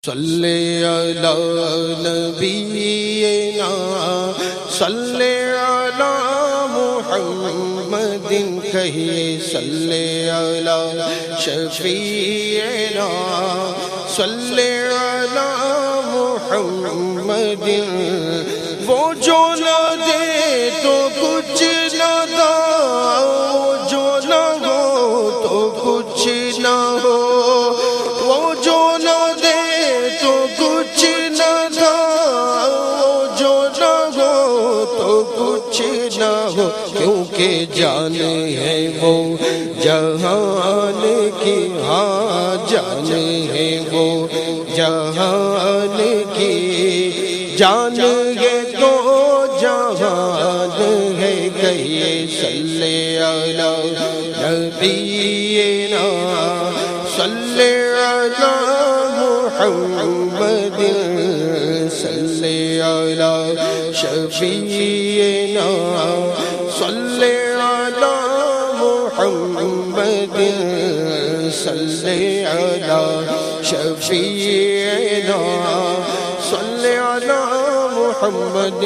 صلی علی نبینا صلی علی محمد کہیے صلی علی شفیعنا صلی علی محمد وہ جو نہ دے تو کچھ نہ تھا وہ جو نہ ہو تو کچھ نہ ہو وہ جو نہ دے تو کچھ نہ تھا وہ جو نہ ہو تو کچھ نہ ہو کیونکہ جان ہے وہ جہان کی ہاں جان ہے وہ جہان کی جان ہے تو جہان ہے کہیے صلی علی نبینا صلی علی محمد صلی علی شفیعنا صلی علی محمد صلی علی شفیعنا صلی علی محمد